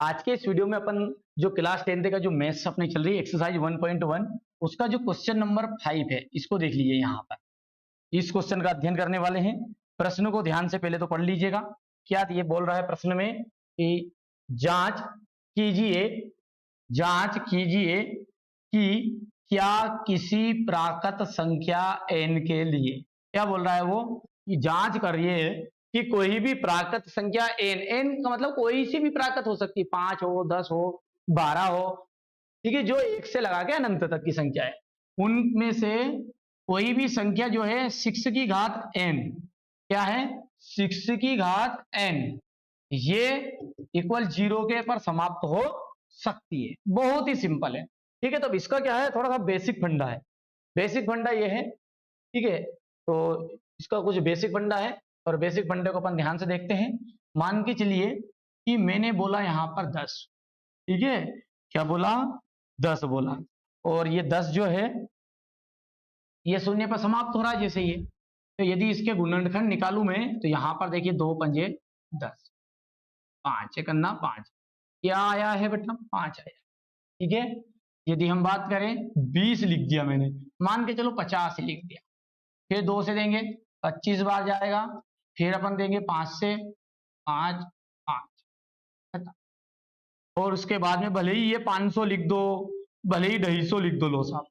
आज के इस वीडियो में अपन जो क्लास 10th का जो मैथ्स अपने चल रही है एक्सरसाइज 1.1 उसका जो क्वेश्चन नंबर 5 है इसको देख लीजिए। यहाँ पर इस क्वेश्चन का अध्ययन करने वाले हैं। प्रश्न को ध्यान से पहले तो पढ़ लीजिएगा। क्या ये बोल रहा है प्रश्न में कि जांच कीजिए कि क्या किसी प्राकृत संख्या n के लिए, क्या बोल रहा है वो कि जांच करिए कि कोई भी प्राकृत संख्या n का मतलब कोई सी भी प्राकृत हो सकती है, 5 हो, 10 हो, 12 हो, ठीक है, जो 1 से लगा के अनंत तक की संख्या है, उनमें से कोई भी संख्या जो है 6 की घात n, क्या है 6 की घात n, ये इक्वल 0 के पर समाप्त हो सकती है। बहुत ही सिंपल है, ठीक है। तो इसका क्या है, थोड़ा सा बेसिक फंडा है। बेसिक फंडा ये है, ठीक है। तो इसका कुछ बेसिक फंडा है और बेसिक फंडे को अपन ध्यान से देखते हैं। मान के चलिए कि मैंने बोला यहां पर 10, ठीक है, क्या बोला 10 बोला, और ये 10 जो है ये शून्य पर समाप्त हो रहा है जैसे ये। तो यदि इसके गुणनखंड निकालू मैं तो यहां पर देखिए 2 पंजे 10, 5 करना 5, क्या आया है बेटा 5 आया, ठीक है। यदि हम बात करें 20 लिख दिया मैंने, मान के चलो 50 लिख दिया, फिर 2 से देंगे 25 बार जाएगा, फिर अपन देंगे 5 से 5 5, और उसके बाद में भले ही ये 500 लिख दो, भले ही 250 लिख दो, लो साहब,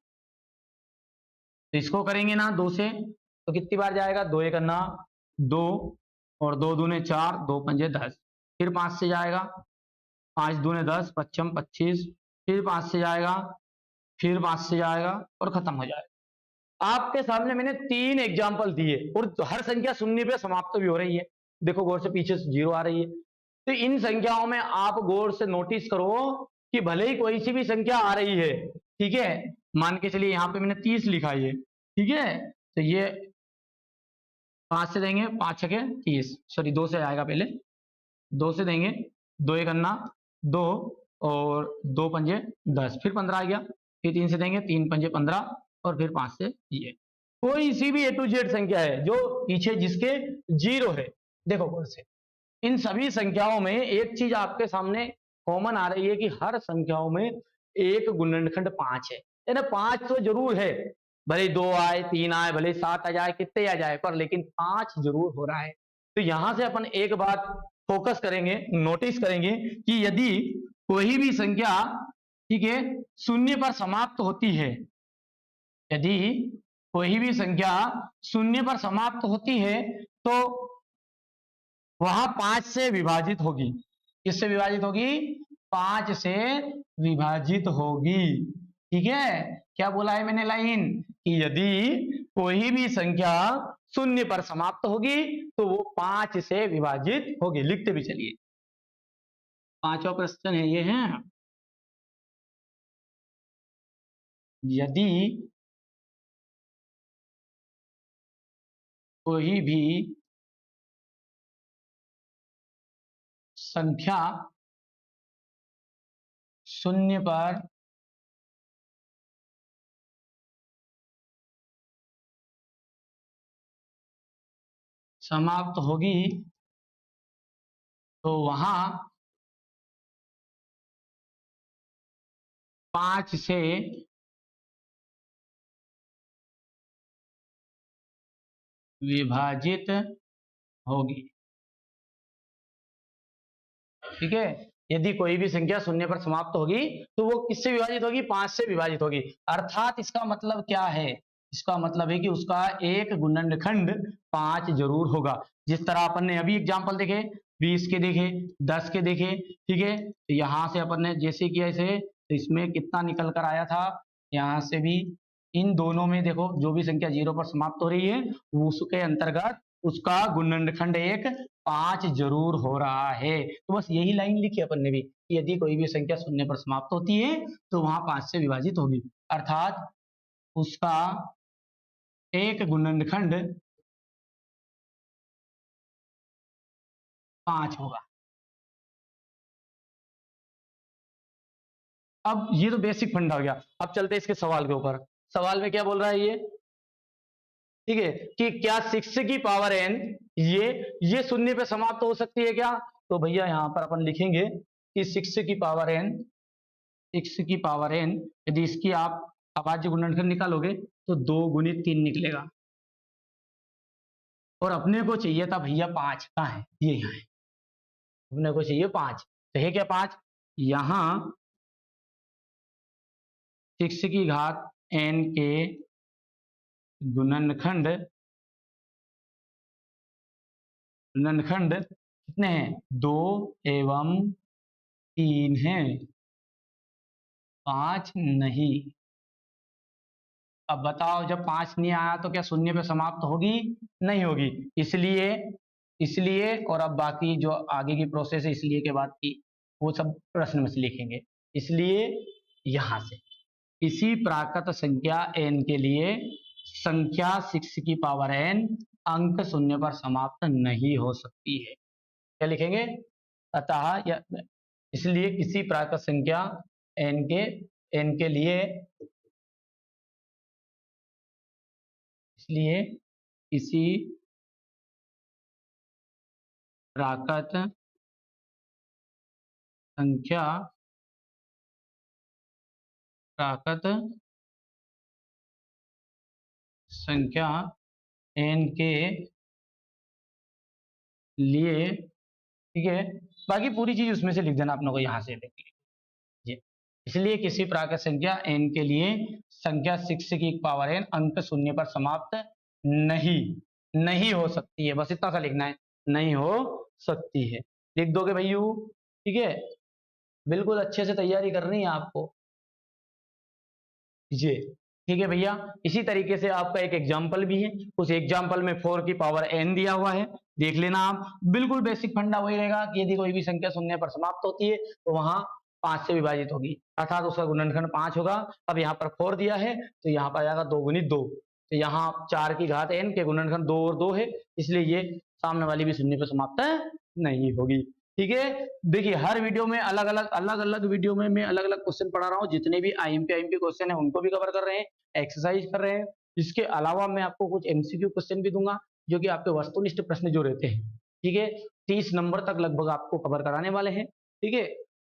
तो इसको करेंगे ना 2 से तो कितनी बार जाएगा, 2 एक करना 2 और 2 दूने 4, 2 पंजे 10, फिर 5 से जाएगा, 5 दूने 10, 55 25, फिर 5 से जाएगा, फिर 5 से जाएगा और खत्म हो जाएगा। आपके सामने मैंने 3 एग्जाम्पल दिए और हर संख्या शून्य पे समाप्त भी हो रही है। देखो गौर से, पीछे से 0 आ रही है। तो इन संख्याओं में आप गौर से नोटिस करो कि भले ही कोई सी भी संख्या आ रही है, ठीक है, मान के चलिए यहाँ पे मैंने 30 लिखा है, ठीक है, तो ये 5 से देंगे 5 छके 30, सॉरी 2 से आएगा पहले, 2 से देंगे 2 एक अन्ना 2 और 2 पंजे 10, फिर 15 आ गया, फिर 3 से देंगे 3 पंजे 15 और फिर 5 से ये कोई सी भी A to Z संख्या है जो पीछे जिसके 0 है। देखो कौन से इन सभी संख्याओं में एक चीज आपके सामने कॉमन आ रही है कि हर संख्याओं में एक गुणनखंड 5 है, यानी 5 तो जरूर है, भले 2 आए 3 आए भले 7 आ जाए कितने आ जाए पर लेकिन 5 जरूर हो रहा है। तो यहां से अपन एक बात फोकस करेंगे, नोटिस करेंगे कि यदि कोई भी संख्या, ठीक है, शून्य पर समाप्त होती है, यदि कोई भी संख्या शून्य पर समाप्त होती है तो वहां 5 से विभाजित होगी। किससे विभाजित होगी, 5 से विभाजित होगी, ठीक है। क्या बोला है मैंने लाइन कि यदि कोई भी संख्या शून्य पर समाप्त होगी तो वो 5 से विभाजित होगी। लिखते भी चलिए, पांचवा प्रश्न है ये है, यदि कोई भी संख्या शून्य पर समाप्त होगी तो वहां 5 से विभाजित होगी, ठीक है। यदि कोई भी संख्या शून्य पर समाप्त होगी तो वो किससे विभाजित होगी, 5 से विभाजित होगी। अर्थात इसका मतलब क्या है, इसका मतलब है कि उसका एक गुणनखंड 5 जरूर होगा। जिस तरह अपन ने अभी एग्जांपल देखे, 20 के देखे, 10 के देखे, ठीक है, तो यहां से अपन ने जैसे किया इसे, तो इसमें कितना निकल कर आया था, यहां से भी इन दोनों में देखो जो भी संख्या 0 पर समाप्त हो रही है उसके अंतर्गत उसका गुणनखंड एक 5 जरूर हो रहा है। तो बस यही लाइन लिखी अपन ने भी, यदि कोई भी संख्या शून्य पर समाप्त होती है तो वहां 5 से विभाजित होगी, अर्थात उसका एक गुणनखंड 5 होगा। अब ये तो बेसिक फंडा हो गया। अब चलते हैं इसके सवाल के ऊपर। सवाल में क्या बोल रहा है ये, ठीक है, कि क्या 6 की पावर n ये शून्य पे समाप्त हो सकती है क्या। तो भैया यहां पर अपन लिखेंगे कि 6 की पावर n, यदि इसकी आप अभाज्य गुणनखंड निकालोगे तो 2 गुणित 3 निकलेगा, और अपने को चाहिए था भैया 5, कहाँ है ये, यहाँ है, अपने को चाहिए 5, तो है क्या 5, यहाँ 6 की घात n के गुणनखंड कितने हैं, 2 एवं 3 हैं, 5 नहीं। अब बताओ, जब 5 नहीं आया तो क्या शून्य पे समाप्त होगी, नहीं होगी, इसलिए और अब बाकी जो आगे की प्रोसेस है इसलिए के बाद की वो सब प्रश्न में से लिखेंगे। इसलिए यहां से किसी प्राकृत संख्या n के लिए संख्या 6 की पावर n अंक शून्य पर समाप्त नहीं हो सकती है, क्या लिखेंगे, अतः इसलिए किसी प्राकृत संख्या n के लिए, इसलिए किसी प्राकृत संख्या n के लिए, ठीक है, बाकी पूरी चीज उसमें से लिख देना अपने को, यहां से लिख लीजिए। इसलिए किसी प्राकृत संख्या n के लिए संख्या 6 की पावर n अंक शून्य पर समाप्त नहीं हो सकती है, बस इतना सा लिखना है, नहीं हो सकती है, लिख दोगे भैया, ठीक है, बिल्कुल अच्छे से तैयारी करनी है आपको, जी ठीक है भैया। इसी तरीके से आपका एक एग्जाम्पल भी है, उस एग्जाम्पल में 4 की पावर n दिया हुआ है, देख लेना आप, बिल्कुल बेसिक फंडा वही रहेगा कि यदि कोई भी संख्या शून्य पर समाप्त होती है तो वहां 5 से विभाजित होगी, अर्थात उसका गुणनखंड 5 होगा। अब यहाँ पर 4 दिया है तो यहाँ पर आ जाएगा 2 गुणित 2, तो यहाँ 4 की घात n के गुणनखंड 2 और 2 है, इसलिए ये सामने वाली भी शून्य पर समाप्त नहीं होगी, ठीक है। देखिए हर वीडियो में अलग अलग वीडियो में मैं अलग अलग क्वेश्चन पढ़ा रहा हूँ, जितने भी आईएमपी क्वेश्चन है उनको भी कवर कर रहे हैं, एक्सरसाइज कर रहे हैं। इसके अलावा मैं आपको कुछ एमसीक्यू क्वेश्चन भी दूंगा जो कि आपके वस्तुनिष्ठ प्रश्न जो रहते हैं, ठीक है, 30 नंबर तक लगभग आपको कवर कराने वाले हैं, ठीक है,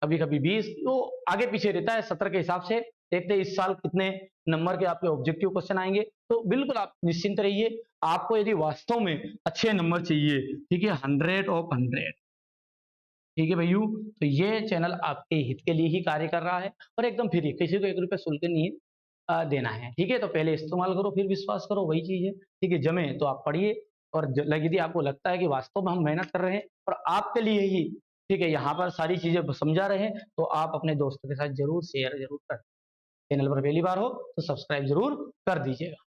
कभी कभी 20, तो आगे पीछे रहता है, सत्र के हिसाब से देखते हैं इस साल कितने नंबर के आपके ऑब्जेक्टिव क्वेश्चन आएंगे। तो बिल्कुल आप निश्चिंत रहिए, आपको यदि वास्तव में अच्छे नंबर चाहिए, ठीक है, 100 ऑफ 100, ठीक है भैयू, तो ये चैनल आपके हित के लिए ही कार्य कर रहा है और एकदम फ्री, किसी को 1 रुपया शुल्क नहीं देना है, ठीक है। तो पहले इस्तेमाल करो फिर विश्वास करो, वही चीज है, ठीक है, जमे तो आप पढ़िए, और यदि आपको लगता है कि वास्तव में हम मेहनत कर रहे हैं और आपके लिए ही, ठीक है, यहाँ पर सारी चीजें समझा रहे हैं, तो आप अपने दोस्तों के साथ जरूर शेयर जरूर कर, चैनल पर पहली बार हो तो सब्सक्राइब जरूर कर दीजिएगा।